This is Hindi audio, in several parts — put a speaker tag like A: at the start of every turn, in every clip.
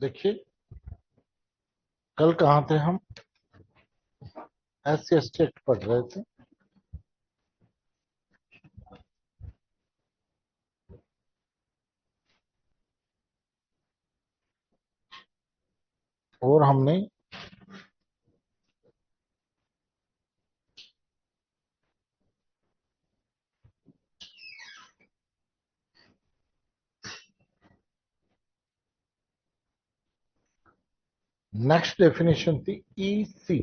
A: देखिए, कल कहाँ थे हम? SC/ST एक्ट पढ़ रहे थे। और हमने नेक्स्ट डेफिनेशन थी EC,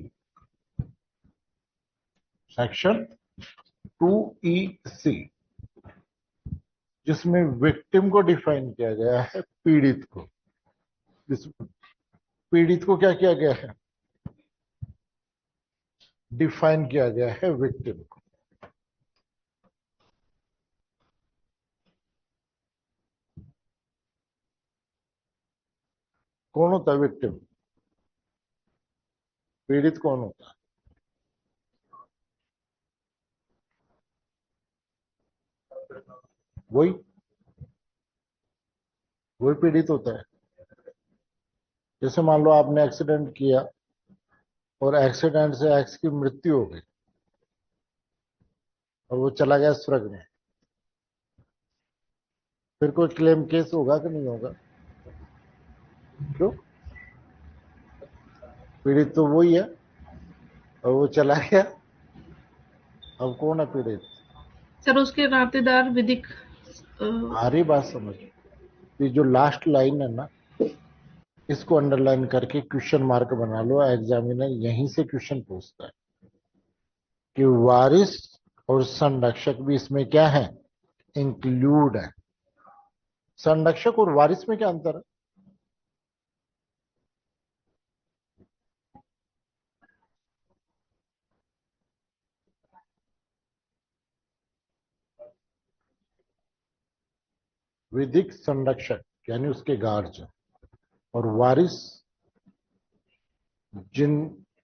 A: सेक्शन 2EC, जिसमें विक्टिम को डिफाइन किया गया है, पीड़ित को। इस पीड़ित को क्या किया गया है? डिफाइन किया गया है विक्टिम को। कौन होता है विक्टिम? पीड़ित कौन होता है? वही वही पीड़ित होता है। जैसे मान लो आपने एक्सीडेंट किया और एक्सीडेंट से एक्स की मृत्यु हो गई और वो चला गया स्वर्ग में, फिर कोई क्लेम केस होगा कि नहीं होगा? क्यों? पीड़ित तो वही है और वो चला गया। अब कौन है पीड़ित?
B: सर उसके नातेदार विधिक
A: हमारी बात समझ, ये जो लास्ट लाइन है ना, इसको अंडरलाइन करके क्वेश्चन मार्क बना लो। एग्जामिनर यहीं से क्वेश्चन पूछता है कि वारिस और संरक्षक भी इसमें क्या है? इंक्लूड है। संरक्षक और वारिस में क्या अंतर है? विधिक संरक्षक यानी उसके गार्जियन, और वारिस जिन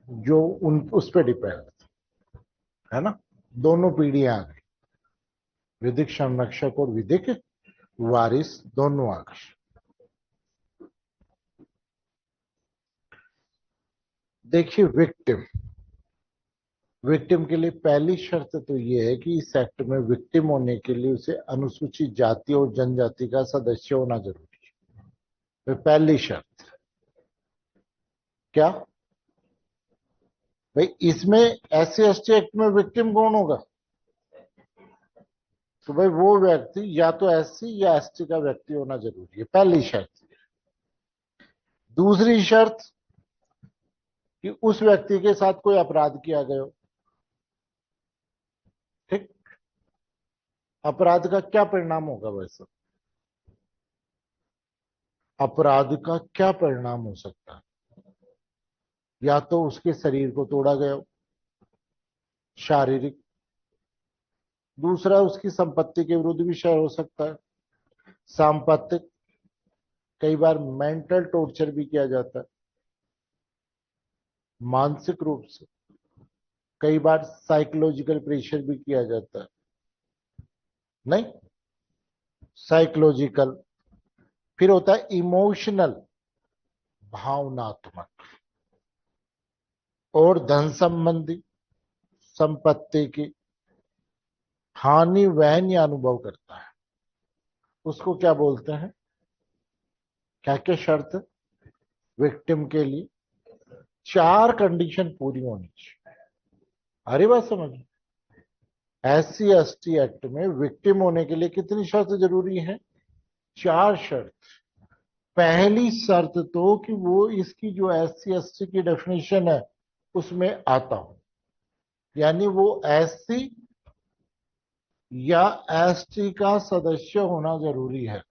A: जो उन उस पर डिपेंड है ना। दोनों पीढ़ियां आ गई, विधिक संरक्षक और विधिक वारिस दोनों आ गए। देखिए, विक्टिम विक्टिम के लिए पहली शर्त तो ये है कि इस एक्ट में विक्टिम होने के लिए उसे अनुसूचित जाति और जनजाति का सदस्य होना जरूरी है। तो पहली शर्त क्या भाई? इसमें SC/ST एक्ट में विक्टिम कौन होगा? तो भाई वो व्यक्ति या तो SC या ST का व्यक्ति होना जरूरी है, पहली शर्त। दूसरी शर्त कि उस व्यक्ति के साथ कोई अपराध किया गया हो। ठीक, अपराध का क्या परिणाम होगा वैसे? अपराध का क्या परिणाम हो सकता है? या तो उसके शरीर को तोड़ा गया हो, शारीरिक। दूसरा, उसकी संपत्ति के विरुद्ध भी क्षय हो सकता है, सांपत्तिक। कई बार मेंटल टॉर्चर भी किया जाता है, मानसिक रूप से। कई बार साइकोलॉजिकल प्रेशर भी किया जाता है। नहीं, साइकोलॉजिकल। फिर होता है इमोशनल, भावनात्मक। और धन संबंधी संपत्ति की हानि वहन या अनुभव करता है, उसको क्या बोलते हैं? क्या क्या शर्त? विक्टिम के लिए 4 कंडीशन पूरी होनी चाहिए। आ रही बात समझ? SC/ST एक्ट में विक्टिम होने के लिए कितनी शर्त जरूरी है? 4 शर्त। पहली शर्त तो कि वो इसकी जो SC/ST की डेफिनेशन है उसमें आता हो, यानी वो SC या ST का सदस्य होना जरूरी है,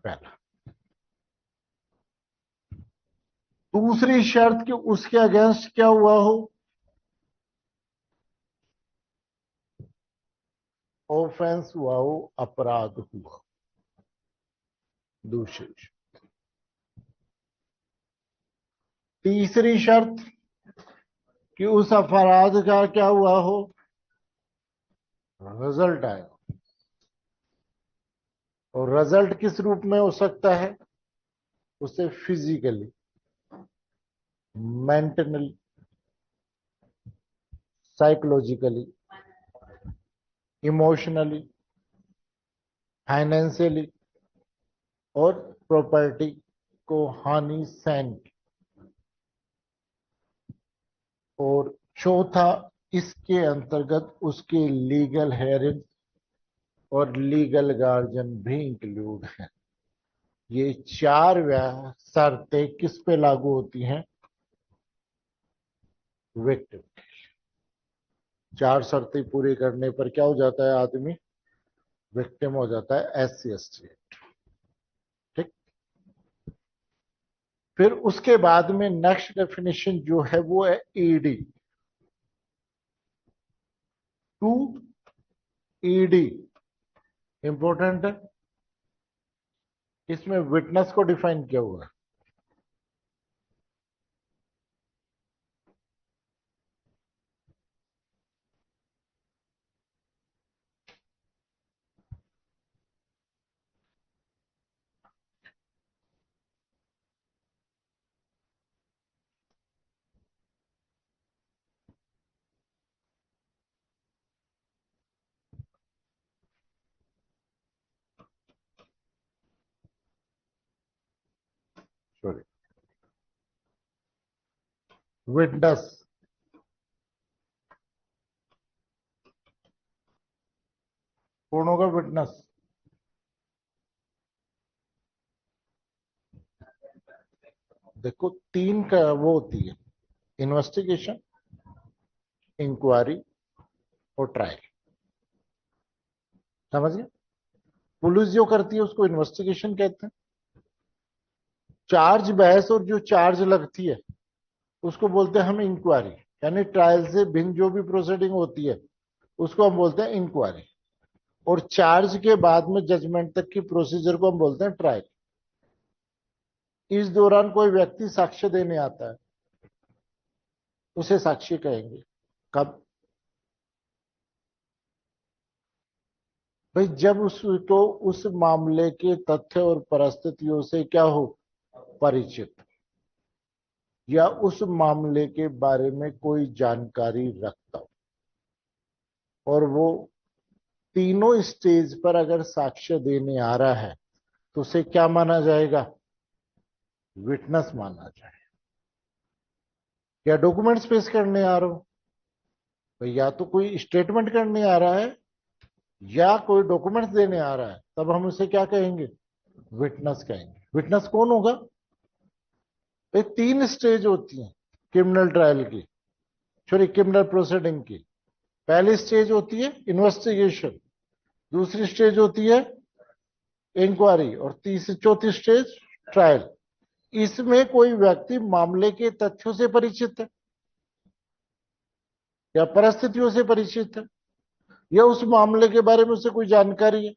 A: पहला। दूसरी शर्त कि उसके अगेंस्ट क्या हुआ हो? ऑफेंस हुआ हो, अपराध हुआ। दूसरी शर्त। तीसरी शर्त कि उस अपराध का क्या हुआ हो? रिजल्ट आया। और रिजल्ट किस रूप में हो सकता है? उसे physically, mentally, psychologically, emotionally, financially और प्रॉपर्टी को हानि सहन की। और चौथा, इसके अंतर्गत उसके लीगल हेयरिंग और लीगल गार्जियन भी इंक्लूड है। ये 4 शर्तें किस पे लागू होती हैं? विक्टिम। 4 शर्तें पूरी करने पर क्या हो जाता है आदमी? विक्टिम हो जाता है SC/ST। ठीक। फिर उसके बाद में नेक्स्ट डेफिनेशन जो है वो है ED। टू ED इंपॉर्टेंट है। इसमें विटनेस को डिफाइन किया हुआ है। Sorry, witness. कौन होगा विटनेस? देखो, 3 का वो होती है, इन्वेस्टिगेशन, इंक्वायरी और ट्रायल। समझ गए? पुलिस जो करती है उसको इन्वेस्टिगेशन कहते हैं। चार्ज बहस और जो चार्ज लगती है उसको बोलते हैं हम इंक्वायरी। यानी ट्रायल से भिन्न जो भी प्रोसीडिंग होती है उसको हम बोलते हैं इंक्वायरी। और चार्ज के बाद में जजमेंट तक की प्रोसीजर को हम बोलते हैं ट्रायल। इस दौरान कोई व्यक्ति साक्ष्य देने आता है, उसे साक्षी कहेंगे। कब? भाई जब उसको उस मामले के तथ्य और परिस्थितियों से क्या हो, परिचित, या उस मामले के बारे में कोई जानकारी रखता हो। और वो तीनों स्टेज पर अगर साक्ष्य देने आ रहा है तो उसे क्या माना जाएगा? विटनेस माना जाए। या डॉक्यूमेंट्स पेश करने आ रहा हो, तो या तो कोई स्टेटमेंट करने आ रहा है या कोई डॉक्यूमेंट्स देने आ रहा है, तब हम उसे क्या कहेंगे? विटनेस कहेंगे। विटनेस कौन होगा? ये 3 स्टेज होती हैं क्रिमिनल ट्रायल की, सॉरी क्रिमिनल प्रोसीडिंग की। पहली स्टेज होती है इन्वेस्टिगेशन, दूसरी स्टेज होती है इंक्वायरी और तीसरी चौथी स्टेज ट्रायल। इसमें कोई व्यक्ति मामले के तथ्यों से परिचित है या परिस्थितियों से परिचित है या उस मामले के बारे में उसे कोई जानकारी है,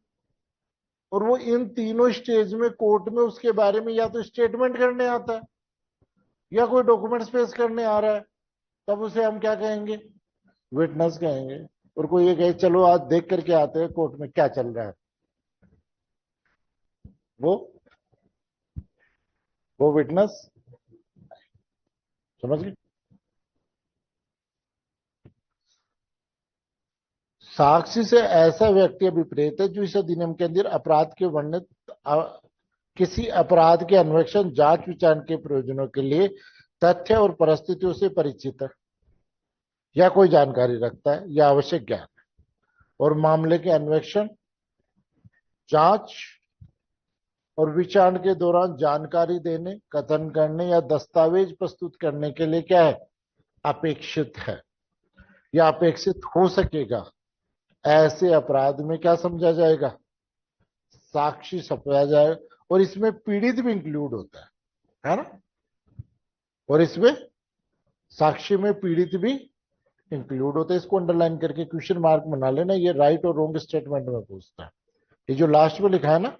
A: और वो इन तीनों स्टेज में कोर्ट में उसके बारे में या तो स्टेटमेंट करने आता है या कोई डॉक्यूमेंट्स पेश करने आ रहा है, तब उसे हम क्या कहेंगे? विटनेस कहेंगे। और कोई ये कहे चलो आज देख करके आते हैं कोर्ट में क्या चल रहा है, वो वो विटनेस। समझ गए? साक्षी से ऐसा व्यक्ति अभिप्रेत है जो इस अधिनियम के अंदर अपराध के वर्णित किसी अपराध के अन्वेषण, जांच विचार के प्रयोजनों के लिए तथ्य और परिस्थितियों से परिचित है। या कोई जानकारी रखता है या आवश्यक ज्ञान और मामले के अन्वेषण, जांच और विचारण के दौरान जानकारी देने, कथन करने या दस्तावेज प्रस्तुत करने के लिए क्या है, अपेक्षित है या अपेक्षित हो सकेगा, ऐसे अपराध में क्या समझा जाएगा, साक्षी समझा जाएगा। और इसमें पीड़ित भी इंक्लूड होता है ना, और इसमें साक्षी में पीड़ित भी इंक्लूड होता है। इसको अंडरलाइन करके क्वेश्चन मार्क बना लेना, ये राइट और रॉन्ग स्टेटमेंट में पूछता है। ये जो लास्ट में लिखा है ना,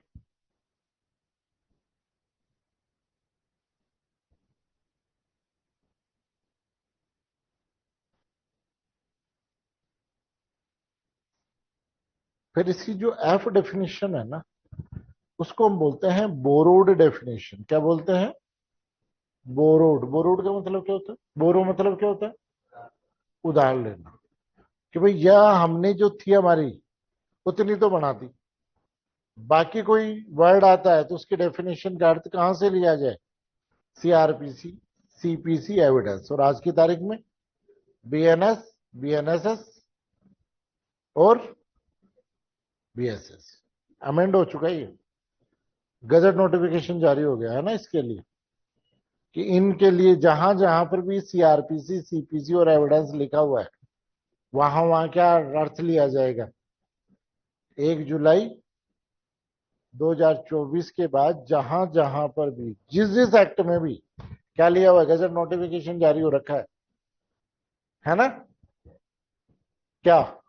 A: फिर इसकी जो एफ डेफिनेशन है ना, उसको हम बोलते हैं बोरोड डेफिनेशन। क्या बोलते हैं, बोरोड। बोरोड का मतलब क्या होता है, बोरो मतलब क्या होता है, उधार लेना। कि भाई यह हमने जो थी हमारी उतनी तो बना दी, बाकी कोई वर्ड आता है तो उसकी डेफिनेशन का अर्थ कहां से लिया जाए, सीआरपीसी, सीपीसी एविडेंस। और आज की तारीख में बीएनएस, बीएनएसएस और बीएसएस अमेंड हो चुका है। ये गजट नोटिफिकेशन जारी हो गया है ना इसके लिए, कि इनके लिए जहां जहां पर भी सीआरपीसी, सीपीसी और एविडेंस लिखा हुआ है, वहां वहां क्या अर्थ लिया जाएगा, 1 जुलाई 2024 के बाद जहां जहां पर भी जिस जिस एक्ट में भी क्या लिया हुआ है, गजट नोटिफिकेशन जारी हो रखा है ना, क्या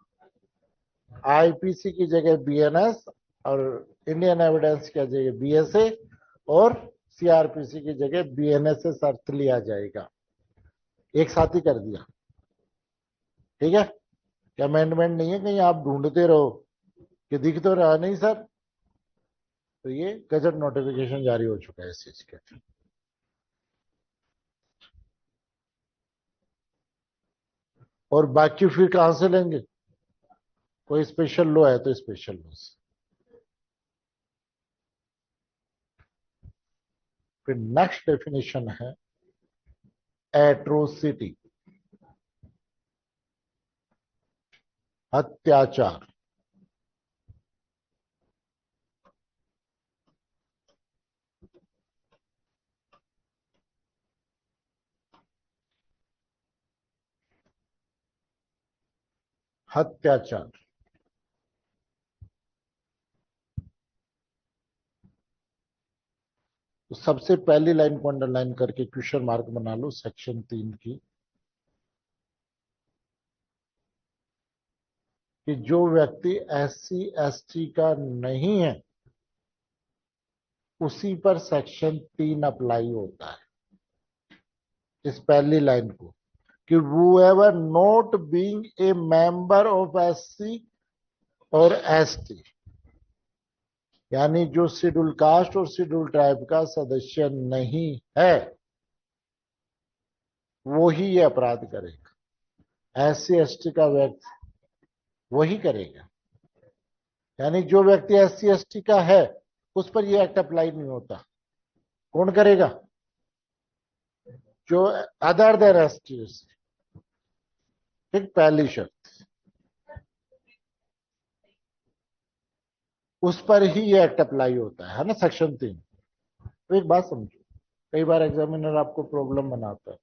A: आईपीसी की जगह बीएनएस और इंडियन एविडेंस की जगह बीएसए और सीआरपीसी की जगह बीएनएसएस अर्थ लिया जाएगा। एक साथ ही कर दिया, ठीक है। अमेंडमेंट नहीं है, कहीं आप ढूंढते रहो कि दिख तो रहा नहीं सर। तो ये गजट नोटिफिकेशन जारी हो चुका है इस चीज के। और बाकी फिर कहां से लेंगे, कोई स्पेशल लॉ है तो स्पेशल लॉ से। फिर नेक्स्ट डेफिनेशन है एट्रोसिटी, अत्याचार। अत्याचार, तो सबसे पहली लाइन को अंडरलाइन करके क्वेश्चन मार्क बना लो, सेक्शन 3 की, कि जो व्यक्ति एससी एसटी का नहीं है उसी पर सेक्शन 3 अप्लाई होता है। इस पहली लाइन को, कि whoever not being a member of SC और एसटी, यानी जो शेड्यूल कास्ट और शेड्यूल ट्राइब का सदस्य नहीं है वो ही ये अपराध करेगा। एससी एसटी का व्यक्ति वही करेगा, यानी जो व्यक्ति एससी एसटी का है उस पर ये एक्ट अप्लाई नहीं होता। कौन करेगा, जो अदर देन एसटी। ठीक, पहली शर्त, उस पर ही ये एक्ट अप्लाई होता है ना, सेक्शन 3। तो एक बात समझो, कई बार एग्जामिनर आपको प्रॉब्लम बनाता है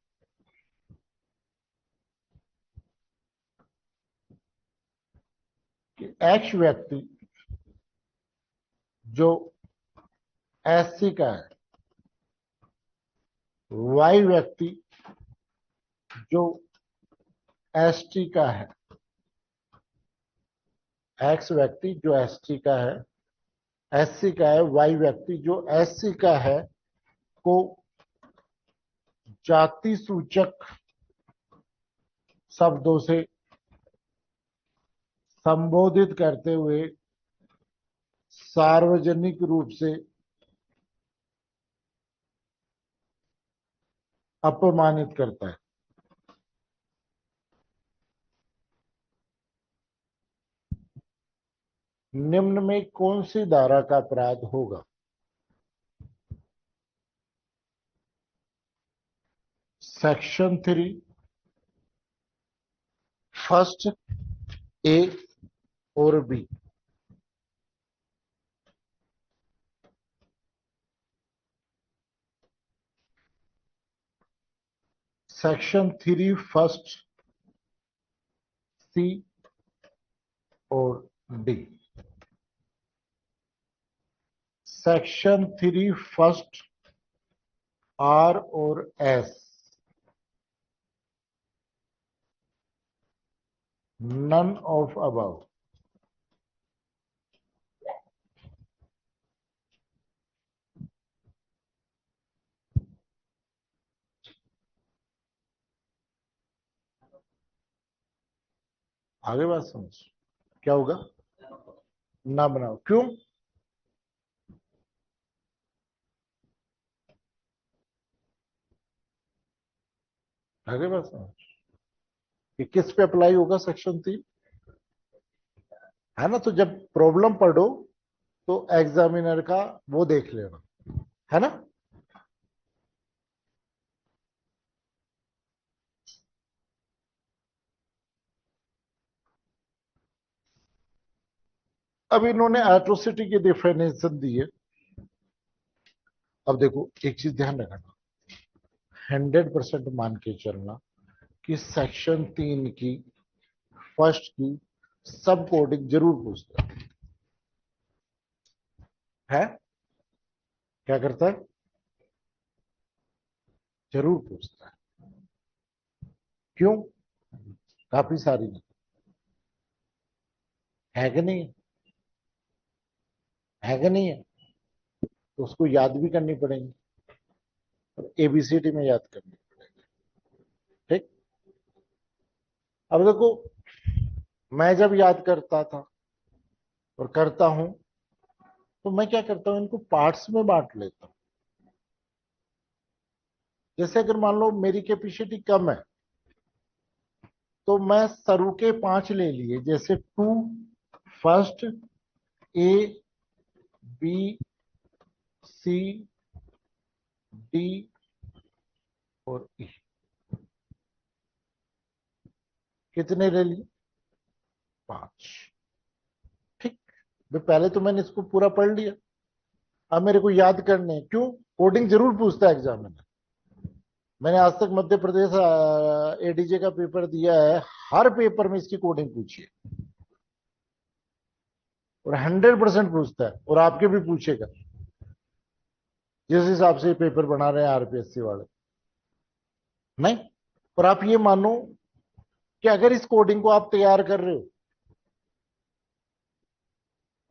A: कि एक्स व्यक्ति जो एससी का है, वाई व्यक्ति जो एसटी का है, एक्स व्यक्ति जो एसटी का है, एससी का है, वाई व्यक्ति जो एससी का है, को जाति सूचक शब्दों से संबोधित करते हुए सार्वजनिक रूप से अपमानित करता है, निम्न में कौन सी धारा का अपराध होगा। सेक्शन 3 फर्स्ट ए और बी, सेक्शन 3 फर्स्ट सी और डी, सेक्शन 3 फर्स्ट आर और एस, नन ऑफ अबव। आगे बात समझ, क्या होगा? ना बनाओ, क्यों? आगे बात समझ कि किस पे अप्लाई होगा सेक्शन 3, है ना? तो जब प्रॉब्लम पढ़ो तो एग्जामिनर का वो देख लेना, है ना? अब इन्होंने एट्रोसिटी की डिफिनेशन दी है। अब देखो एक चीज ध्यान रखना, 100% मान के चलना कि सेक्शन 3 की फर्स्ट की सब कोडिंग जरूर पूछता है। क्या करता है? जरूर पूछता है। क्यों? काफी सारी है कि नहीं है कि नहीं है? तो उसको याद भी करनी पड़ेगी और एबीसीडी में याद करनी पड़ेगी। ठीक। अब देखो, मैं जब याद करता था और करता हूं तो मैं क्या करता हूं, इनको पार्ट्स में बांट लेता हूं। जैसे अगर मान लो मेरी कैपेसिटी कम है तो मैं सरू के 5 ले लिए, जैसे 2 फर्स्ट, ए, बी, सी, डी और ई। कितने ले लिए? 5। ठीक। पहले तो मैंने इसको पूरा पढ़ लिया, अब मेरे को याद करने हैं। क्यों? कोडिंग जरूर पूछता है एग्जामिनर। मैंने आज तक मध्य प्रदेश एडीजे का पेपर दिया है, हर पेपर में इसकी कोडिंग पूछी है और 100% पूछता है, और आपके भी पूछेगा जिस हिसाब से पेपर बना रहे हैं आरपीएससी वाले। नहीं, और आप ये मानो कि अगर इस कोडिंग को आप तैयार कर रहे हो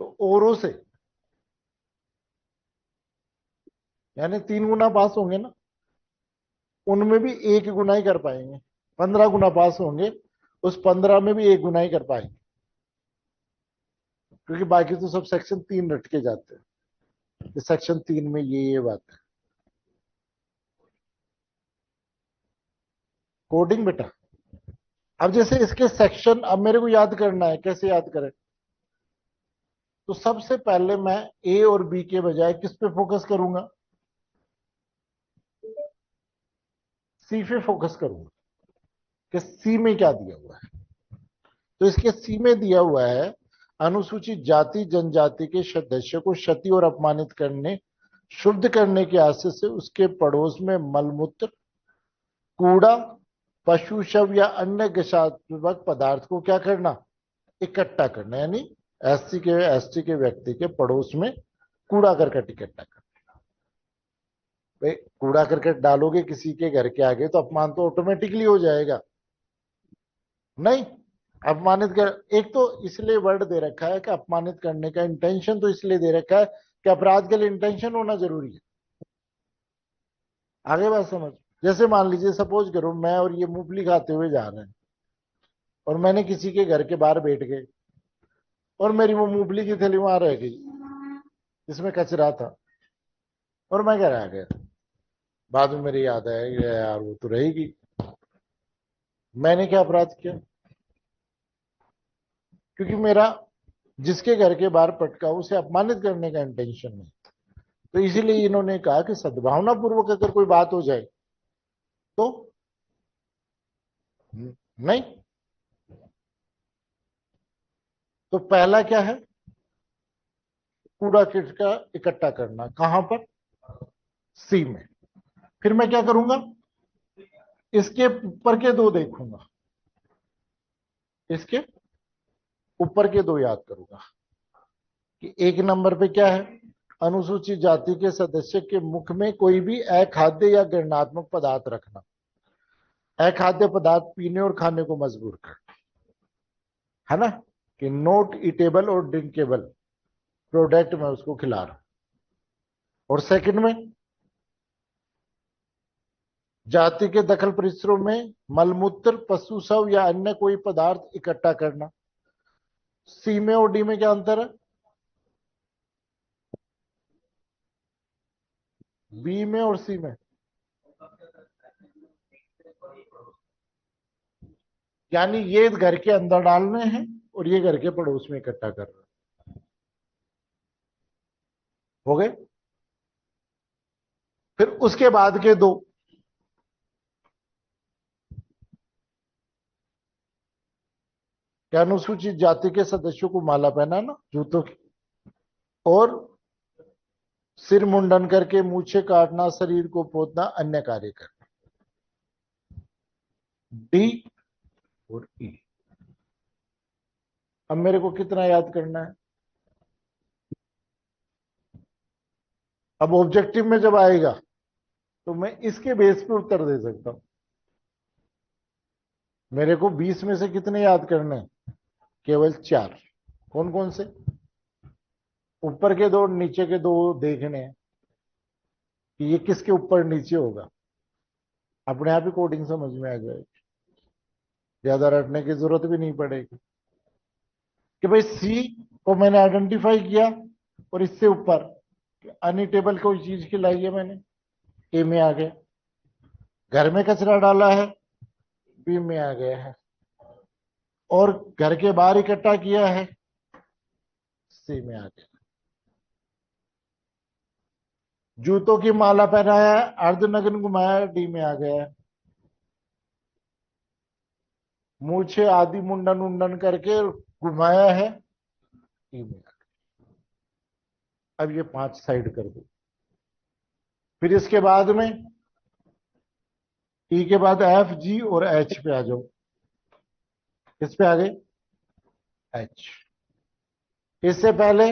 A: तो औरों से यानी 3 गुना पास होंगे ना, उनमें भी 1 गुना ही कर पाएंगे। 15 गुना पास होंगे, उस 15 में भी 1 गुना ही कर पाएंगे, क्योंकि बाकी तो सब सेक्शन 3 रट के जाते हैं। सेक्शन 3 में ये बात है। कोडिंग बेटा, अब जैसे इसके सेक्शन अब मेरे को याद करना है, कैसे याद करें? तो सबसे पहले मैं ए और बी के बजाय किस पे फोकस करूंगा? सी पे फोकस करूंगा कि सी में क्या दिया हुआ है। तो इसके सी में दिया हुआ है, अनुसूचित जाति जनजाति के सदस्य को क्षति और अपमानित करने, शुद्ध करने के आशय से उसके पड़ोस में मलमूत्र, कूड़ा, पशु शव या अन्य गशात्मक पदार्थ को क्या करना? इकट्ठा करना। यानी एससी के एसटी के व्यक्ति के पड़ोस में कूड़ा करकट इकट्ठा करना। भाई कूड़ा करकट डालोगे किसी के घर के आगे तो अपमान तो ऑटोमेटिकली हो जाएगा। नहीं, अपमानित कर, एक तो इसलिए वर्ड दे रखा है कि अपमानित करने का इंटेंशन तो इसलिए दे रखा है कि अपराध के लिए इंटेंशन होना जरूरी है। आगे बात समझ। जैसे मान लीजिए, सपोज करो मैं और ये मूंगफली खाते हुए जा रहे हैं और मैंने किसी के घर के बाहर बैठ गए और मेरी वो मूंगफली की थैली वहां रह गई जिसमें कचरा था और मैं घर आ गया। बाद में मेरी याद आया कि यार वो तो रहेगी। मैंने क्या अपराध किया? क्योंकि मेरा जिसके घर के बाहर पटका उसे अपमानित करने का इंटेंशन नहीं। तो इसीलिए इन्होंने कहा कि सद्भावना पूर्वक अगर कोई बात हो जाए तो नहीं। तो पहला क्या है, कूड़ा कचरा इकट्ठा करना, कहां पर, सी में। फिर मैं क्या करूंगा, इसके ऊपर के दो देखूंगा, इसके ऊपर के दो याद करूंगा कि एक नंबर पे क्या है, अनुसूचित जाति के सदस्य के मुख में कोई भी अखाद्य या गिरणात्मक पदार्थ रखना। अखाद्य पदार्थ पीने और खाने को मजबूर कर, है ना, कि नॉट ईटेबल और ड्रिंकेबल प्रोडक्ट में उसको खिला रहा हूं। और सेकंड में, जाति के दखल परिसरों में मलमूत्र, पशु शव या अन्य कोई पदार्थ इकट्ठा करना। सी में और डी में क्या अंतर है, बी में और सी में, यानी ये घर के अंदर डालने हैं और ये घर के पड़ोस में इकट्ठा कर रहे हैं। हो गए। फिर उसके बाद के दो, क्या अनुसूचित जाति के सदस्यों को माला पहनाना जूतों की, और सिर मुंडन करके मूछें काटना, शरीर को पोतना, अन्य कार्य करना। डी और ई। अब मेरे को कितना याद करना है, अब ऑब्जेक्टिव में जब आएगा तो मैं इसके बेस पे उत्तर दे सकता हूं। मेरे को 20 में से कितने याद करने हैं, केवल 4। कौन कौन से, ऊपर के दो, नीचे के दो देखने हैं कि ये किसके ऊपर नीचे होगा। अपने आप ही कोडिंग समझ में आ जाएगी, ज्यादा रटने की जरूरत भी नहीं पड़ेगी कि भाई सी को मैंने आइडेंटिफाई किया और इससे ऊपर अनईटेबल कोई चीज खिलाई है मैंने, ए में आ गया। घर में कचरा डाला है, बी में आ गया है। और घर के बाहर इकट्ठा किया है, सी में आ गया। जूतों की माला पहनाया है, अर्धनग्न घुमाया, डी में आ गया है। मूछे आदि मुंडन उंडन करके घुमाया है, ई में आ गया। अब ये 5 साइड कर दो। फिर इसके बाद में ई के बाद एफ, जी और एच पे आ जाओ। किस पे आ गए, एच। इससे पहले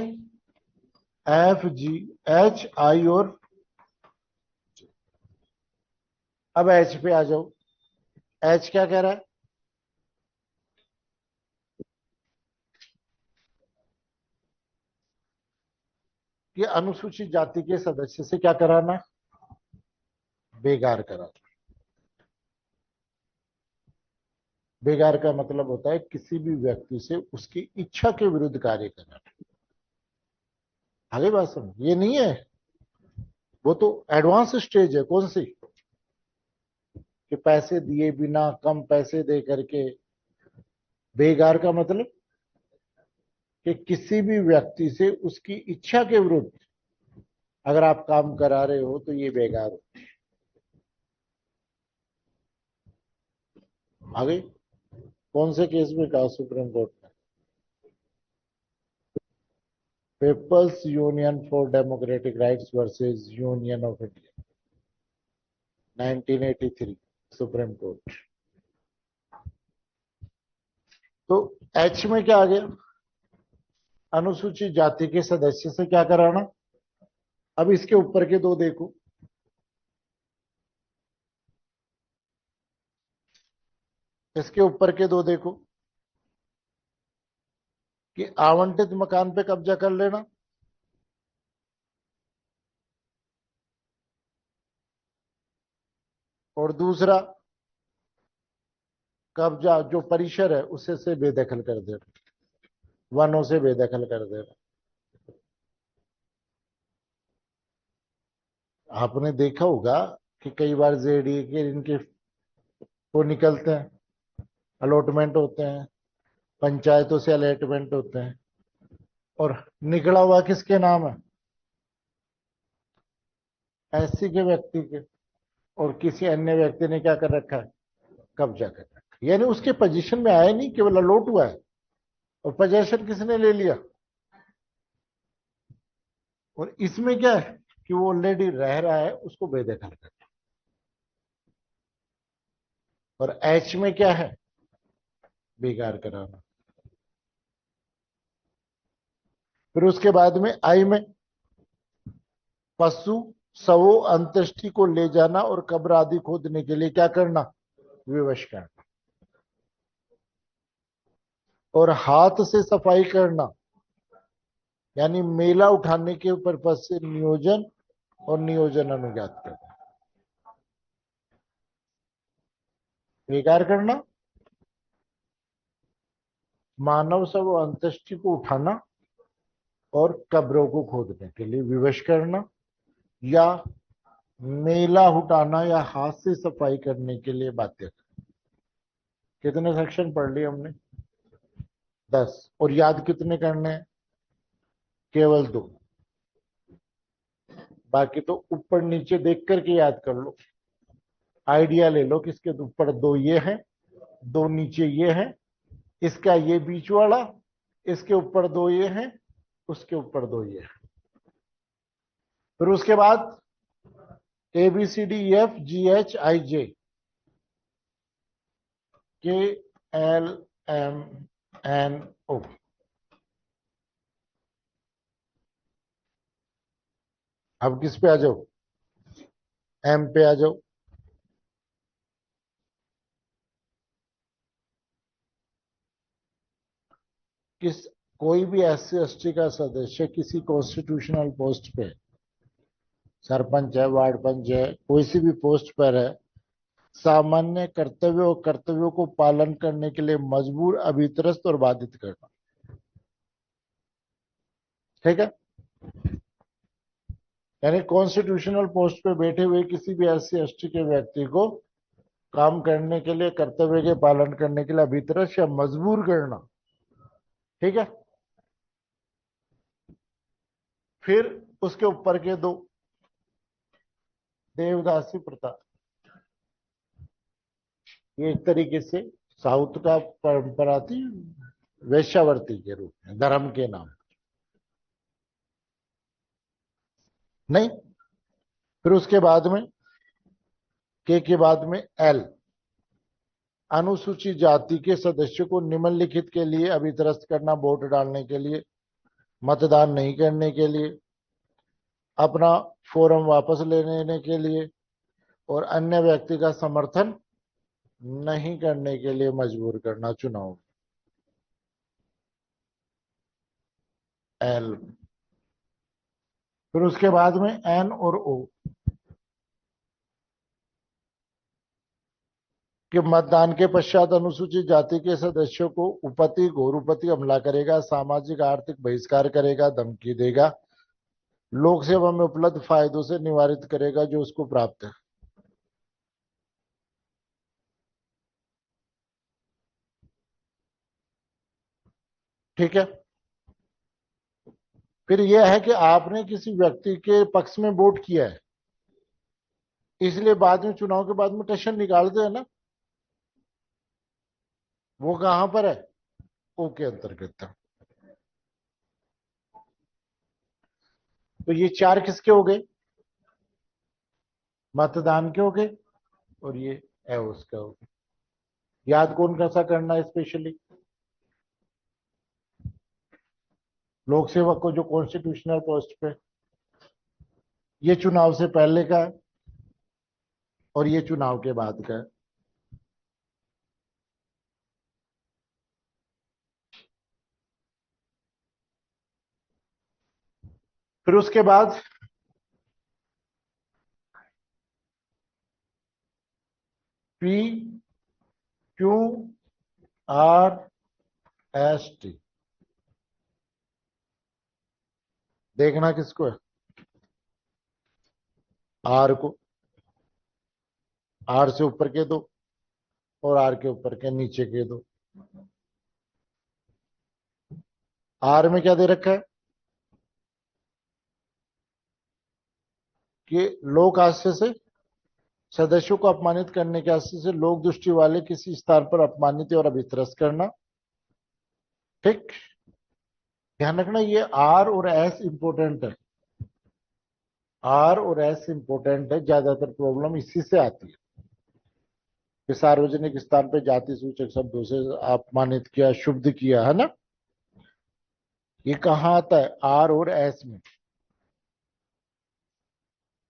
A: एफ, जी, एच, आई और, अब एच पे आ जाओ। एच क्या कह रहा है, कि अनुसूचित जाति के सदस्य से क्या कराना, बेगार कराना। बेगार का मतलब होता है किसी भी व्यक्ति से उसकी इच्छा के विरुद्ध कार्य करना। आगे बात समझ, ये नहीं है, वो तो एडवांस स्टेज है। कौन सी, कि पैसे दिए बिना, कम पैसे दे करके। बेगार का मतलब कि किसी भी व्यक्ति से उसकी इच्छा के विरुद्ध अगर आप काम करा रहे हो तो ये बेगार हो। आगे कौन से केस में कहा सुप्रीम कोर्ट ने, People's Union for Democratic Rights versus Union of India, 1983, Supreme Court. तो एच में क्या आ गया, अनुसूचित जाति के सदस्य से क्या कराना। अब इसके ऊपर के दो देखो, इसके ऊपर के दो देखो, कि आवंटित मकान पे कब्जा कर लेना, और दूसरा कब्जा जो परिसर है उसे से बेदखल कर देना, वनों से बेदखल कर देना। आपने देखा होगा कि कई बार जेडीए के इनके वो निकलते हैं, अलॉटमेंट होते हैं, पंचायतों से अलॉटमेंट होते हैं, और निकला हुआ किसके नाम है, एससी के व्यक्ति के, और किसी अन्य व्यक्ति ने क्या कर रखा है, कब्जा कर रखा है। यानी उसके पोजीशन में आया नहीं, केवल अलॉट हुआ है। और पोजेशन किसने ले लिया। और इसमें क्या है कि वो ऑलरेडी रह रहा है, उसको बेदखल कर। और एच में क्या है, बेकार कराना। फिर उसके बाद में आई में पशु शवों अंत्येष्टि को ले जाना और कब्र आदि खोदने के लिए क्या करना, विवश करना। और हाथ से सफाई करना, यानी मेला उठाने के पर्पज से नियोजन और नियोजन अनुज्ञात करना। बेकार करना, मानव शव अंत्येष्टि को उठाना और कब्रों को खोदने के लिए विवश करना, या मेला उठाना या हाथ से सफाई करने के लिए बाध्य। कितने सेक्शन पढ़ लिए हमने, 10। और याद कितने करने हैं, केवल 2। बाकी तो ऊपर नीचे देख करके याद कर लो, आइडिया ले लो किसके ऊपर 2 ये हैं, 2 नीचे ये हैं, इसका ये बीच वाला, इसके ऊपर 2 ये हैं, उसके ऊपर 2 ये हैं। फिर उसके बाद A B C D F G H I J K L M N O. अब किस पे आ जाओ, एम पे आ जाओ। किस कोई भी एससी एसटी का सदस्य किसी कॉन्स्टिट्यूशनल पोस्ट पे, सरपंच है, वार्ड पंच है, कोई सी भी पोस्ट पर है, सामान्य कर्तव्य और कर्तव्यों को पालन करने के लिए मजबूर, अभित्रस्त और बाधित करना। ठीक है, यानी कॉन्स्टिट्यूशनल पोस्ट पे बैठे हुए किसी भी एससी एसटी के व्यक्ति को काम करने के लिए, कर्तव्य के पालन करने के लिए अभित्रस्त या मजबूर करना। ठीक है, फिर उसके ऊपर के 2, देवदासी प्रथा। ये एक तरीके से साउथ का परंपरा थी, वेश्यावर्ती के रूप में, धर्म के नाम। नहीं, फिर उसके बाद में के बाद में एल, अनुसूचित जाति के सदस्यों को निम्नलिखित के लिए अभित्रस्त करना, वोट डालने के लिए, मतदान नहीं करने के लिए, अपना फोरम वापस ले लेने के लिए, और अन्य व्यक्ति का समर्थन नहीं करने के लिए मजबूर करना चुनाव। एल। फिर उसके बाद में एन और ओ, कि मतदान के पश्चात अनुसूचित जाति के सदस्यों को उपति घोरुपति हमला करेगा, सामाजिक आर्थिक बहिष्कार करेगा, धमकी देगा, लोक सेवा में उपलब्ध फायदों से निवारित करेगा जो उसको प्राप्त है। ठीक है, फिर यह है कि आपने किसी व्यक्ति के पक्ष में वोट किया है, इसलिए बाद में चुनाव के बाद में टशन निकालते हैं ना, वो कहां पर है, ओ के अंतर्गत है। तो ये 4 किसके हो गए, मतदान के हो गए, और ये है उसका हो गया। याद कौन कैसा करना है, स्पेशली लोक सेवक को जो कॉन्स्टिट्यूशनल पोस्ट पे, ये चुनाव से पहले का है और ये चुनाव के बाद का है। फिर उसके बाद P Q R S T, देखना किसको है, आर को, आर से ऊपर के 2 और आर के ऊपर के नीचे के 2। आर में क्या दे रखा है कि लोक हास्य से सदस्यों को अपमानित करने के हास्य से लोक दृष्टि वाले किसी स्थान पर अपमानित और अभित्रस्त करना, ठीक, ध्यान रखना ये आर और एस इंपॉर्टेंट है, आर और एस इंपॉर्टेंट है, ज्यादातर प्रॉब्लम इसी से आती है कि सार्वजनिक स्थान पे जाति सूचक शब्दों से अपमानित किया, शुद्ध किया, है ना। ये कहाँ आता है, आर और एस में,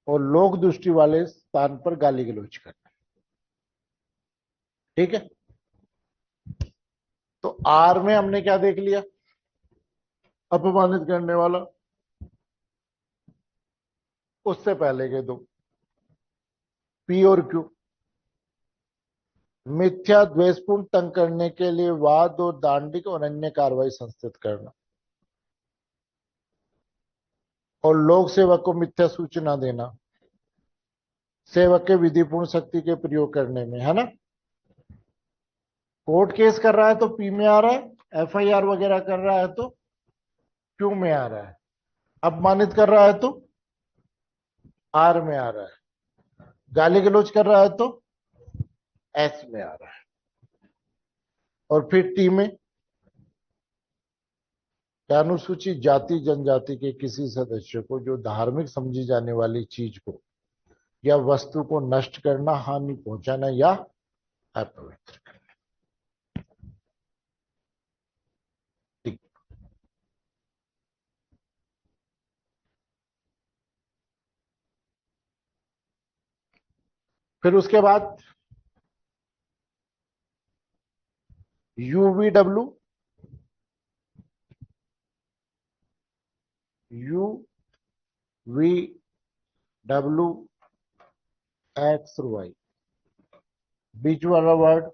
A: और लोक दृष्टि वाले स्थान पर गाली गलौज करना। ठीक है, तो आर में हमने क्या देख लिया, अपमानित करने वाला, उससे पहले के दो पी और क्यू, मिथ्या द्वेषपूर्ण तंग करने के लिए वाद और दांडिक और अन्य कार्रवाई संस्थित करना, और लोक सेवक को मिथ्या सूचना देना, सेवक के विधिपूर्ण शक्ति के प्रयोग करने में, है ना। कोर्ट केस कर रहा है तो पी में आ रहा है, एफआईआर वगैरह कर रहा है तो क्यू में आ रहा है, अपमानित कर रहा है तो आर में आ रहा है, गाली गलौज कर रहा है तो एस में आ रहा है। और फिर टी में अनुसूचित जाति जनजाति के किसी सदस्य को जो धार्मिक समझी जाने वाली चीज को या वस्तु को नष्ट करना, हानि पहुंचाना या अपवित्र करना। ठीक, फिर उसके बाद UVW, you V W x और वाई, बीच वाला वर्ड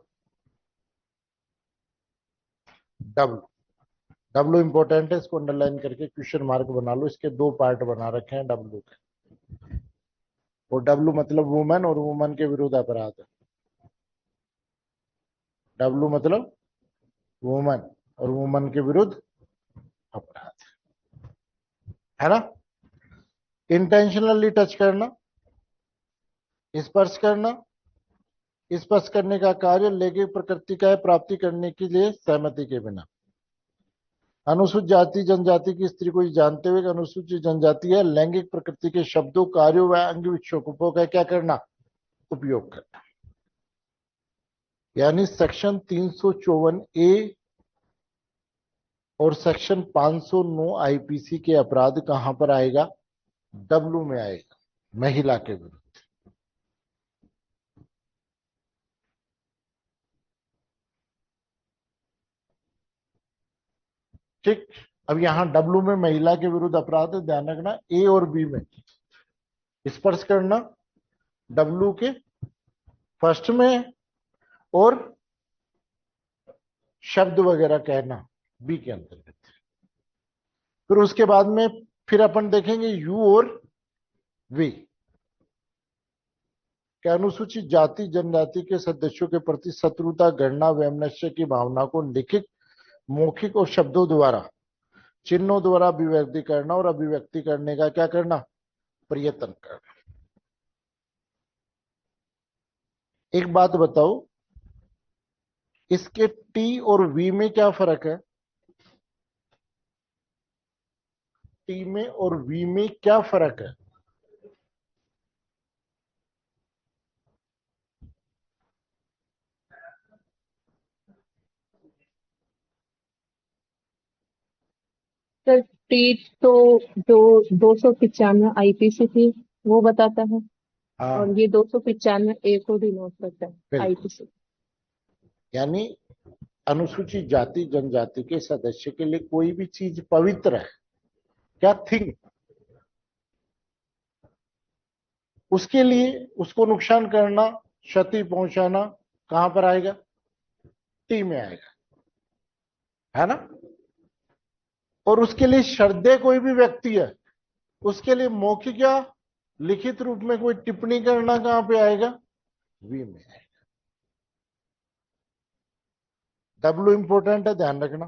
A: डब्ल्यू, डब्ल्यू इंपॉर्टेंट है, इसको अंडरलाइन करके क्वेश्चन मार्क बना लो, इसके दो पार्ट बना रखे हैं डब्ल्यू के, और डब्ल्यू मतलब वुमन, और वुमन के विरुद्ध अपराध है, डब्ल्यू मतलब वुमन और वुमन के विरुद्ध अपराध, है ना। इंटेंशनली टच करना, स्पर्श करना, स्पर्श करने का कार्य लैंगिक प्रकृति का है, प्राप्ति करने के लिए सहमति के बिना। अनुसूचित जाति जनजाति की स्त्री को जानते हुए अनुसूचित जनजाति है, लैंगिक प्रकृति के शब्दों, कार्यों व अंग विक्षोभों का क्या करना, उपयोग करना। यानी सेक्शन 354A और सेक्शन 509 आईपीसी के अपराध कहां पर आएगा, डब्ल्यू में आएगा, महिला के विरुद्ध। ठीक, अब यहां डब्ल्यू में महिला के विरुद्ध अपराध है, ध्यान रखना। ए और बी में स्पर्श करना डब्ल्यू के फर्स्ट में, और शब्द वगैरह कहना बी के अंतर्गत। फिर उसके बाद में फिर अपन देखेंगे यू और वी के अनुसूचित जाति जनजाति के सदस्यों के प्रति शत्रुता, घृणा, वैमनस्य की भावना को लिखित, मौखिक और शब्दों द्वारा, चिन्हों द्वारा अभिव्यक्ति करना, और अभिव्यक्ति करने का क्या करना, प्रयत्न करना। एक बात बताओ, इसके टी और वी में क्या फर्क है, टी में और वी में क्या फर्क है।
C: सर टी तो जो 295 आईपीसी थी वो बताता है,
A: हाँ,
C: और ये 295 ए को डिनोट करता है
A: बिल्कुल।
C: आईपीसी।
A: यानी अनुसूचित जाति जनजाति के सदस्य के लिए कोई भी चीज पवित्र है, क्या थिंग, उसके लिए उसको नुकसान करना, क्षति पहुंचाना कहां पर आएगा, टी में आएगा, है ना। और उसके लिए श्रद्धेय कोई भी व्यक्ति है, उसके लिए मौखिक या लिखित रूप में कोई टिप्पणी करना कहां पे आएगा, वी में आएगा। डब्ल्यू इंपॉर्टेंट है, ध्यान रखना।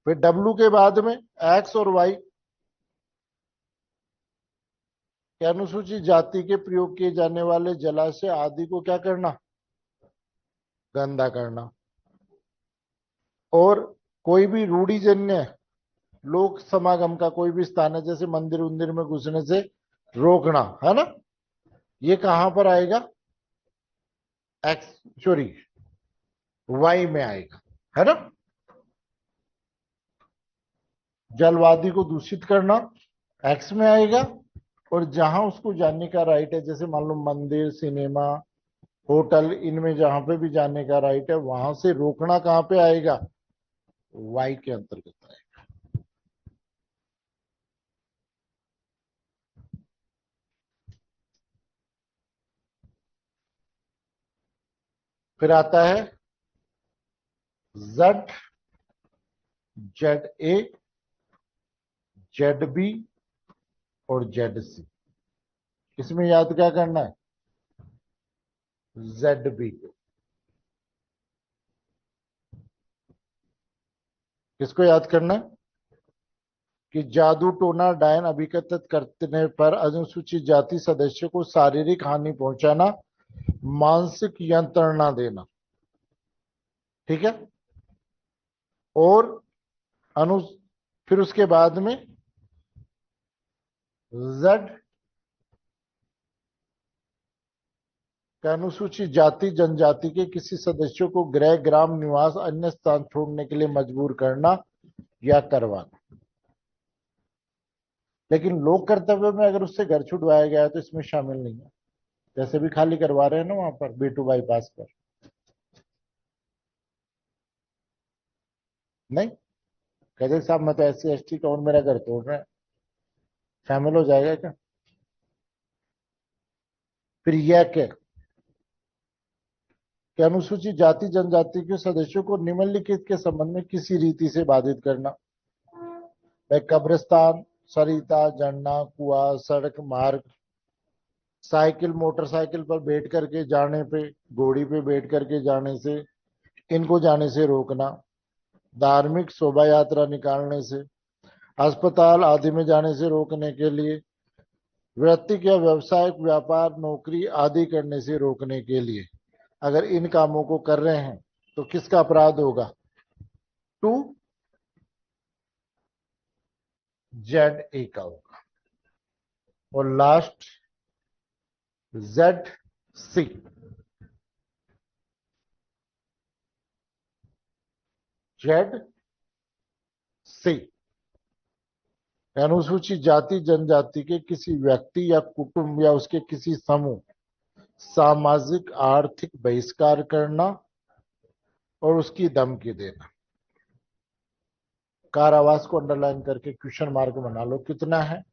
A: फिर डब्ल्यू के बाद में एक्स और वाई के अनुसूचित जाति के प्रयोग किए जाने वाले जलाशय आदि को क्या करना, गंदा करना। और कोई भी रूढ़िजन्य लोक समागम का कोई भी स्थान है, जैसे मंदिर उंदिर में घुसने से रोकना, है ना, ये कहां पर आएगा? एक्स, सॉरी, वाई में आएगा, है ना। जलवादि को दूषित करना एक्स में आएगा, और जहां उसको जाने का राइट है, जैसे मान लो मंदिर, सिनेमा, होटल, इनमें जहां पे भी जाने का राइट है, वहां से रोकना कहां पे आएगा? वाई के अंतर्गत आएगा। फिर आता है Z, Z A, Z B और जेड सी। इसमें याद क्या करना है? जेड बी को। किसको याद करना है? कि जादू टोना डायन अभिकथित करने पर अनुसूचित जाति सदस्य को शारीरिक हानि पहुंचाना, मानसिक यंत्रणा देना, ठीक है। और अनु फिर उसके बाद में जेड का अनुसूचित जाति जनजाति के किसी सदस्यों को गृह, ग्राम, निवास, अन्य स्थान छोड़ने के लिए मजबूर करना या करवाना। लेकिन लोक कर्तव्य में अगर उससे घर छुड़वाया गया है तो इसमें शामिल नहीं है, जैसे भी खाली करवा रहे हैं ना वहां पर B2 बाईपास पर। नहीं, कहते साहब मैं तो SC ST का हूं, मेरा घर तोड़ रहा है, शामिल हो जाएगा क्या? फिर यह क्या कि अनुसूचित जाति जनजाति के सदस्यों को निम्नलिखित के संबंध में किसी रीति से बाधित करना। वह कब्रिस्तान, सरिता, झरना, कुआं, सड़क मार्ग, साइकिल मोटरसाइकिल पर बैठ करके जाने पे, घोड़ी पे बैठ करके जाने से, इनको जाने से रोकना, धार्मिक शोभा यात्रा निकालने से, अस्पताल आदि में जाने से रोकने के लिए, वृत्तिक या व्यवसायिक व्यापार, नौकरी आदि करने से रोकने के लिए। अगर इन कामों को कर रहे हैं तो किसका अपराध होगा? 2 ZA का होगा। और लास्ट ZC, ZC अनुसूचित जाति जनजाति के किसी व्यक्ति या कुटुंब या उसके किसी समूह सामाजिक आर्थिक बहिष्कार करना और उसकी धमकी देना। कारावास को अंडरलाइन करके क्वेश्चन मार्क बना लो। कितना है?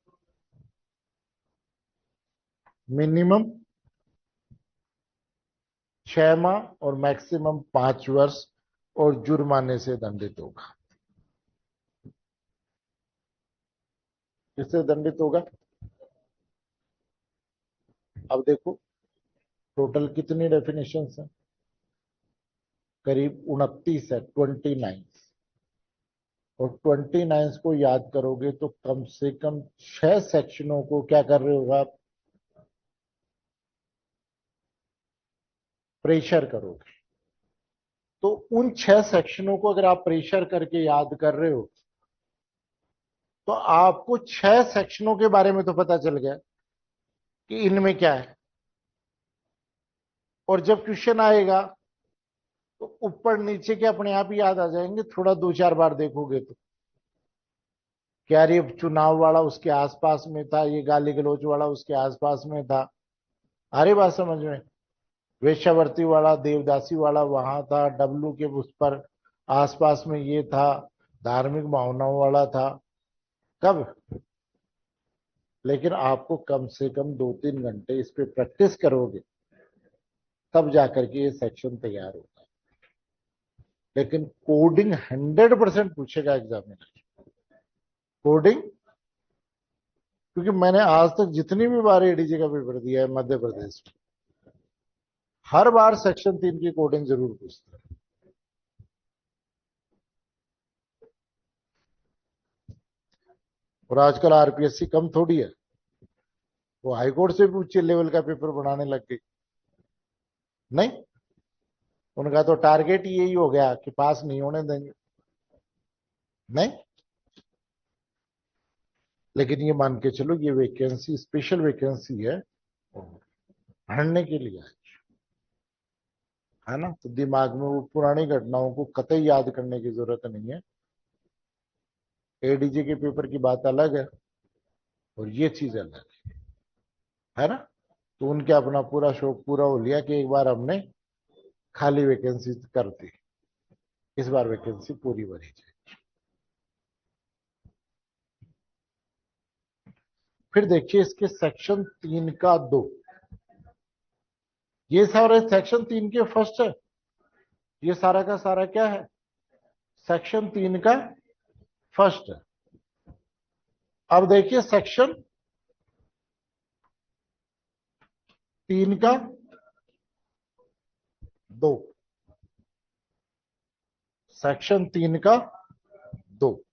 A: मिनिमम 6 माह और मैक्सिमम 5 वर्ष, और जुर्माने से दंडित होगा। किससे दंडित होगा? अब देखो टोटल कितनी डेफिनेशंस हैं? करीब 29 है, 29। और 29 को याद करोगे तो कम से कम 6 सेक्शनों को क्या कर रहे हो आप? प्रेशर करोगे। तो उन 6 सेक्शनों को अगर आप प्रेशर करके याद कर रहे हो तो आपको 6 सेक्शनों के बारे में तो पता चल गया कि इनमें क्या है। और जब क्वेश्चन आएगा तो ऊपर नीचे के अपने आप ही याद आ जाएंगे, थोड़ा 2-4 बार देखोगे तो। क्या ये चुनाव वाला उसके आसपास में था, ये गाली गलौज वाला उसके आसपास में था, आ रही बात समझ में? वेश्यावर्ती वाला, देवदासी वाला वहां था, डब्लू के उस पर आसपास में ये था, धार्मिक भावनाओं वाला था। कब? लेकिन आपको कम से कम 2-3 घंटे इस पे प्रैक्टिस करोगे तब जाकर के ये सेक्शन तैयार होगा। लेकिन कोडिंग 100% पूछेगा एग्जामिनर। कोडिंग, क्योंकि मैंने आज तक जितनी भी बार एडीजे का पेपर दिया है मध्य प्रदेश में, हर बार सेक्शन 3 की कोडिंग जरूर पूछता है। और आजकल आरपीएससी कम थोड़ी है, वो हाईकोर्ट से भी ऊंचे लेवल का पेपर बनाने लग गई। नहीं, उनका तो टारगेट यही हो गया कि पास नहीं होने देंगे। नहीं, लेकिन ये मान के चलो ये वैकेंसी स्पेशल वैकेंसी है भरने के लिए है ना। तो दिमाग में वो पुरानी घटनाओं को कतई याद करने की जरूरत नहीं है। एडीजे के पेपर की बात अलग है और ये चीज अलग है ना। तो उनके अपना पूरा शौक पूरा हो लिया कि एक बार हमने खाली वैकेंसी कर दी, इस बार वैकेंसी पूरी भरी जाए। फिर देखिए इसके सेक्शन 3 का 2, ये सारे सेक्शन 3 के फर्स्ट है। ये सारा का सारा क्या है, सेक्शन 3 का फर्स्ट है। अब देखिए सेक्शन 3 का 2, सेक्शन 3 का 2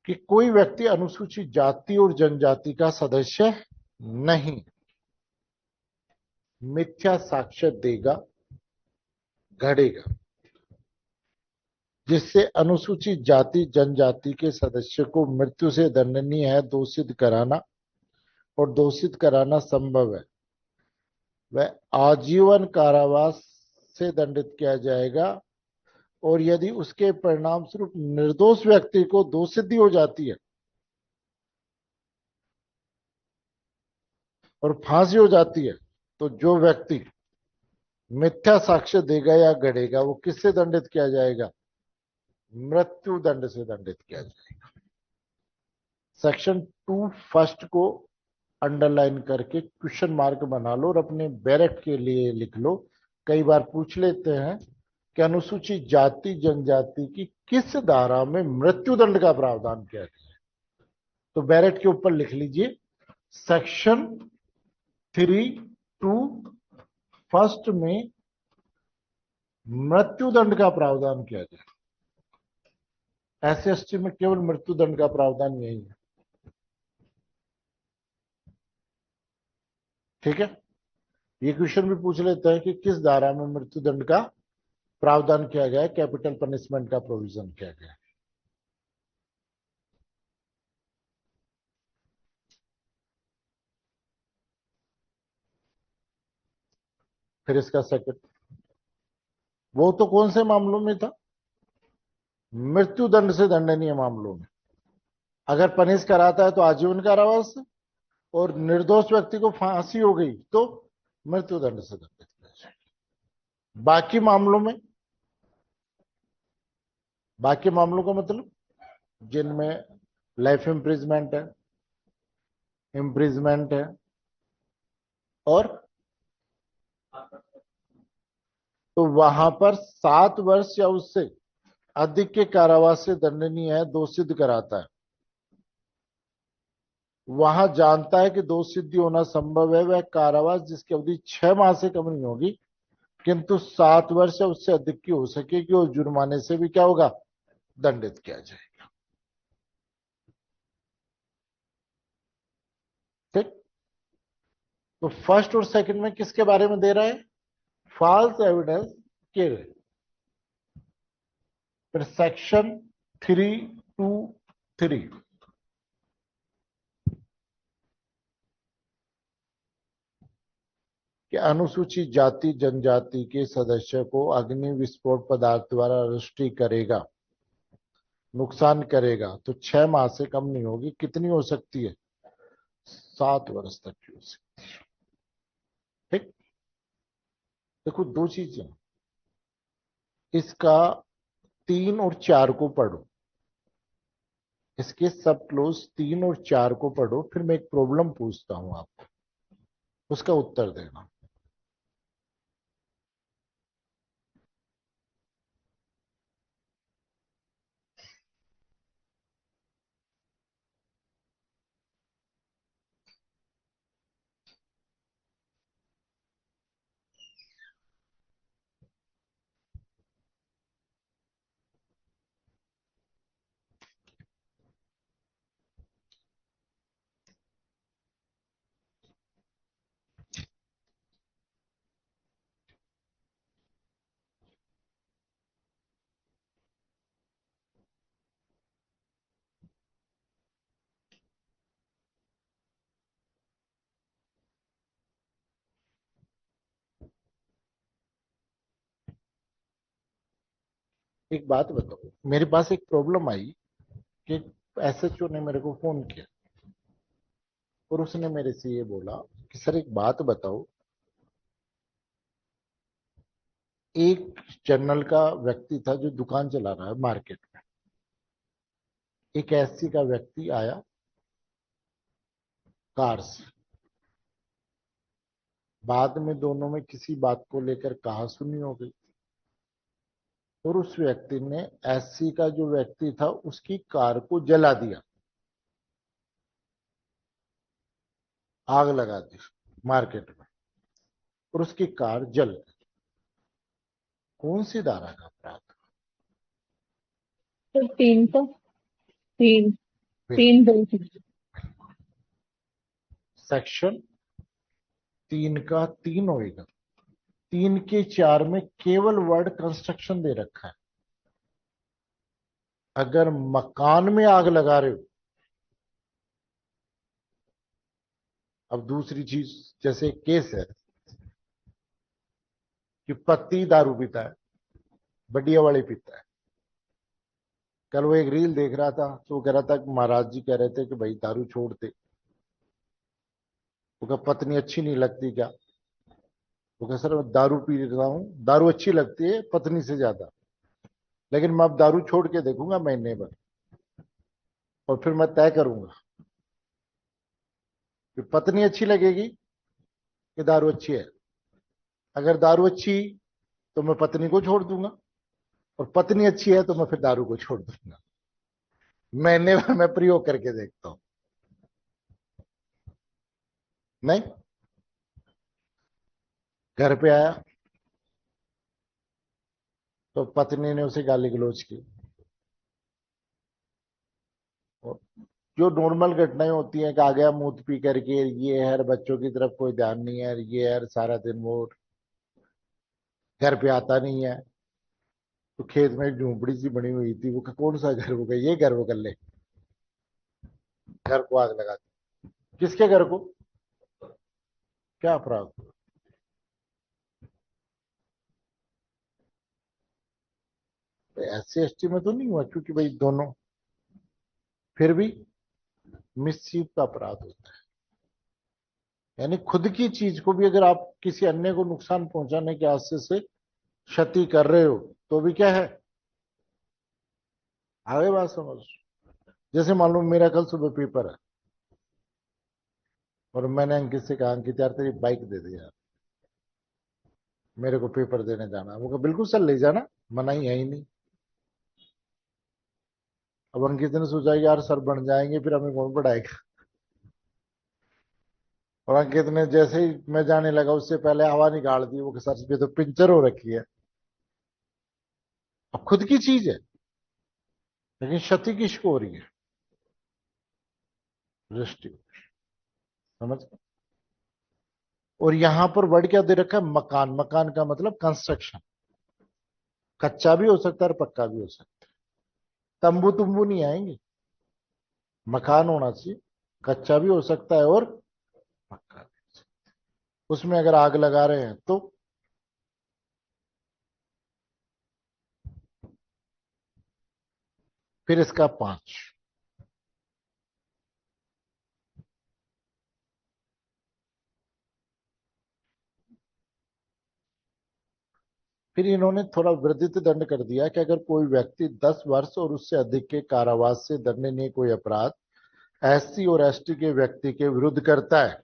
A: कि कोई व्यक्ति अनुसूचित जाति और जनजाति का सदस्य नहीं, मिथ्या साक्ष्य देगा गढ़ेगा, जिससे अनुसूचित जाति जनजाति के सदस्य को मृत्यु से दंडनीय है दोषित कराना और दोषित कराना संभव है, वह आजीवन कारावास से दंडित किया जाएगा। और यदि उसके परिणाम स्वरूप निर्दोष व्यक्ति को दोषसिद्धि हो जाती है और फांसी हो जाती है, तो जो व्यक्ति मिथ्या साक्ष्य देगा या गढ़ेगा वो किससे दंडित किया जाएगा, मृत्यु दंड से दंडित किया जाएगा। सेक्शन 2 फर्स्ट को अंडरलाइन करके क्वेश्चन मार्क बना लो और अपने बैरक के लिए लिख लो। कई बार पूछ लेते हैं कि अनुसूचित जाति जनजाति की किस धारा में मृत्युदंड का प्रावधान किया गया है, तो बैरक के ऊपर लिख लीजिए सेक्शन 3(2) फर्स्ट में मृत्युदंड का प्रावधान किया गया। SC/ST में केवल मृत्युदंड का प्रावधान यही है, ठीक है। ये क्वेश्चन भी पूछ लेते हैं कि किस धारा में मृत्युदंड का प्रावधान किया गया है, कैपिटल पनिशमेंट का प्रोविजन किया गया है। फिर इसका सेकंड, वो तो कौन से मामलों में था, मृत्युदंड से दंडनीय मामलों में। अगर पनिश कराता है तो आजीवन कारावास, और निर्दोष व्यक्ति को फांसी हो गई तो मृत्युदंड से दंडित किया जाएगा। बाकी मामलों का मतलब जिनमें लाइफ इम्प्रिजमेंट है और तो वहां पर 7 वर्ष या उससे अधिक के कारावास से दंडनीय है, दोष सिद्ध कराता है। वहां जानता है कि दोष सिद्धि होना संभव है, वह कारावास जिसकी अवधि 6 माह से कम नहीं होगी किंतु 7 वर्ष या उससे अधिक की हो सकेगी और जुर्माने से भी क्या होगा, दंडित किया जाएगा। ठीक, तो फर्स्ट और सेकंड में किसके बारे में दे रहा है, फॉल्स एविडेंस के। फिर सेक्शन 3(2)(3 कि अनुसूचित जाति जनजाति के सदस्य को अग्नि विस्फोट पदार्थ द्वारा रुष्टि करेगा, नुकसान करेगा तो 6 माह से कम नहीं होगी, कितनी हो सकती है, 7 वर्ष तक की हो सकती है। ठीक, देखो दो चीजें, इसका 3 और 4 को पढ़ो, इसके सब क्लोज 3 और 4 को पढ़ो, फिर मैं एक प्रॉब्लम पूछता हूं आपको, उसका उत्तर देना। एक बात बताओ, मेरे पास एक प्रॉब्लम आई कि एसएचओ ने मेरे को फोन किया और उसने मेरे से ये बोला कि सर एक बात बताओ, एक जर्नल का व्यक्ति था जो दुकान चला रहा है मार्केट में, एक एससी का व्यक्ति आया कार से, बाद में दोनों में किसी बात को लेकर कहा सुनी हो गई और उस व्यक्ति ने एससी का जो व्यक्ति था उसकी कार को जला दिया, आग लगा दी मार्केट में और उसकी कार जल गई। कौन सी धारा का अपराध?
C: तो तीन तो तीन
A: बिल्कुल,
C: तीन दो थी।
A: सेक्शन 3 का 3 होएगा। 3 के 4 में केवल वर्ड कंस्ट्रक्शन दे रखा है। अगर मकान में आग लगा रहे हो, अब दूसरी चीज, जैसे केस है कि पति दारू पीता है, बढ़िया वाली पीता है। कल वो एक रील देख रहा था तो वो कह रहा था कि महाराज जी कह रहे थे कि भाई दारू छोड़ दे। वो कहा पत्नी अच्छी नहीं लगती क्या? वो कहा सर मैं दारू पी रहा हूं, दारू अच्छी लगती है पत्नी से ज्यादा, लेकिन मैं अब दारू छोड़ के देखूंगा महीने भर और फिर मैं तय करूंगा कि पत्नी अच्छी लगेगी कि दारू अच्छी है। अगर दारू अच्छी तो मैं पत्नी को छोड़ दूंगा और पत्नी अच्छी है तो मैं फिर दारू को छोड़ दूंगा। महीने भर मैं प्रयोग करके देखता हूं। नहीं, घर पे आया तो पत्नी ने उसे गाली गलौज की और जो नॉर्मल घटनाएं होती हैं कि आ गया मुंह पी करके, ये है बच्चों की तरफ कोई ध्यान नहीं है, ये है सारा दिन वो घर पे आता नहीं है। तो खेत में एक झोंपड़ी सी बनी हुई थी, वो कहा, कौन सा घर? वो कहा ये घर। वो कर ले, घर को आग लगा दी। किसके घर को? क्या अपराध? एससी एसटी में तो नहीं हुआ क्योंकि भाई दोनों, फिर भी मिसचीफ का अपराध होता है। यानी खुद की चीज को भी अगर आप किसी अन्य को नुकसान पहुंचाने के आशय से क्षति कर रहे हो तो भी क्या है? आगे बात समझ। जैसे मान लो मेरा कल सुबह पेपर है और मैंने अंकित से कहा अंकित यार तेरी बाइक दे दे यार, मेरे को पेपर देने जाना है। वो कहा बिल्कुल सर ले जाना, मना ही है ही नहीं। अब अंकित ने सोचा यार सर बन जाएंगे फिर हमें कौन पढ़ाएगा। और अंकित ने जैसे ही मैं जाने लगा उससे पहले हवा निकाल दी, वो सर पे तो पिंचर हो रखी है। अब खुद की चीज है लेकिन क्षति किसको हो रही है? दृष्टि। समझ? और यहां पर वर्ड क्या दे रखा है? मकान। मकान का मतलब कंस्ट्रक्शन। कच्चा भी हो सकता है और पक्का भी हो सकता है। तंबू तुंबू नहीं आएंगे, मकान होना चाहिए। कच्चा भी हो सकता है और पक्का भी। उसमें अगर आग लगा रहे हैं तो फिर इसका 5। फिर इन्होंने थोड़ा वर्धित दंड कर दिया कि अगर कोई व्यक्ति 10 वर्ष और उससे अधिक के कारावास से दंडनीय कोई अपराध एससी और एसटी के व्यक्ति के विरुद्ध करता है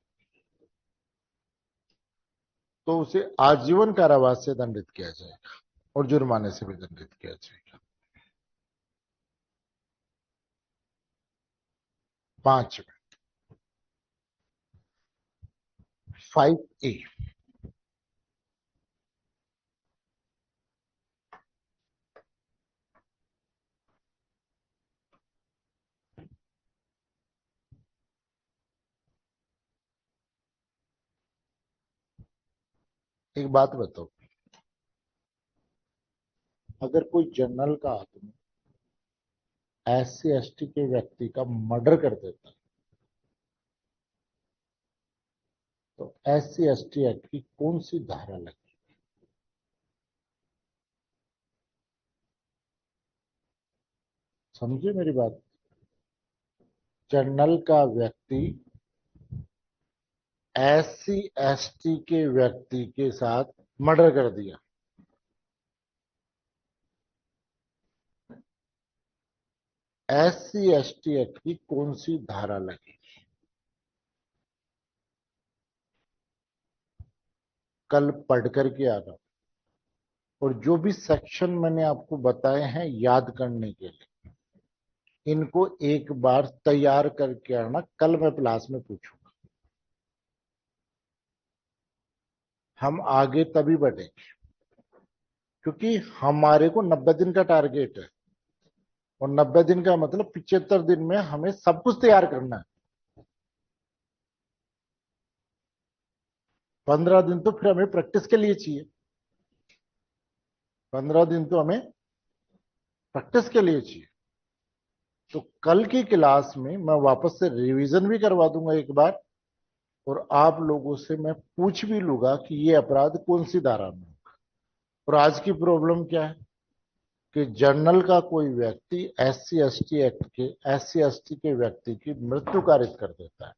A: तो उसे आजीवन कारावास से दंडित किया जाएगा और जुर्माने से भी दंडित किया जाएगा। 5 5A। एक बात बताओ, अगर कोई जनरल का आदमी एससी एसटी के व्यक्ति का मर्डर कर देता है तो एससी एसटी एक्ट की कौन सी धारा लगी? समझे मेरी बात? जनरल का व्यक्ति SC ST के व्यक्ति के साथ मर्डर कर दिया, SC ST एक्ट की कौन सी धारा लगेगी? कल पढ़ करके आ रहा हूं, और जो भी सेक्शन मैंने आपको बताए हैं याद करने के लिए, इनको एक बार तैयार करके आना, कल मैं क्लास में पूछूंगा। हम आगे तभी बढ़ेंगे क्योंकि हमारे को 90 दिन का टारगेट है, और 90 दिन का मतलब 75 दिन में हमें सब कुछ तैयार करना है। 15 दिन तो फिर हमें प्रैक्टिस के लिए चाहिए, 15 दिन तो हमें प्रैक्टिस के लिए चाहिए। तो कल की क्लास में मैं वापस से रिवीजन भी करवा दूंगा एक बार, और आप लोगों से मैं पूछ भी लूंगा कि ये अपराध कौन सी धारा में होगा। और आज की प्रॉब्लम क्या है कि जर्नल का कोई व्यक्ति SC ST एक्ट के SC ST के व्यक्ति की मृत्यु कारित कर देता है,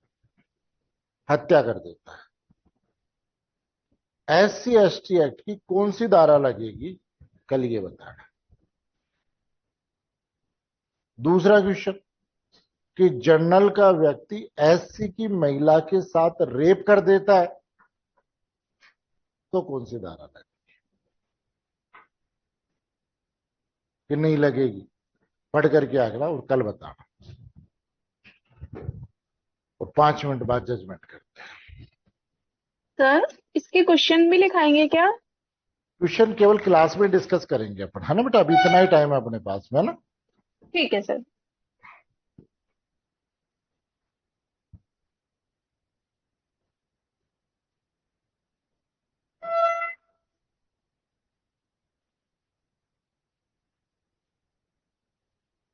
A: हत्या कर देता है। SC ST एक्ट की कौन सी धारा लगेगी, कल ये बताना। दूसरा क्वेश्चन कि जर्नल का व्यक्ति SC की महिला के साथ रेप कर देता है, तो कौन सी धारा लगेगी कि नहीं लगेगी? पढ़ करके आगला और कल बताना, और 5 मिनट बाद जजमेंट करते हैं।
C: सर इसके क्वेश्चन भी लिखाएंगे क्या?
A: क्वेश्चन केवल क्लास में डिस्कस करेंगे अपन, है ना बेटा? अभी इतना ही टाइम है अपने पास में, है ना?
C: ठीक है सर।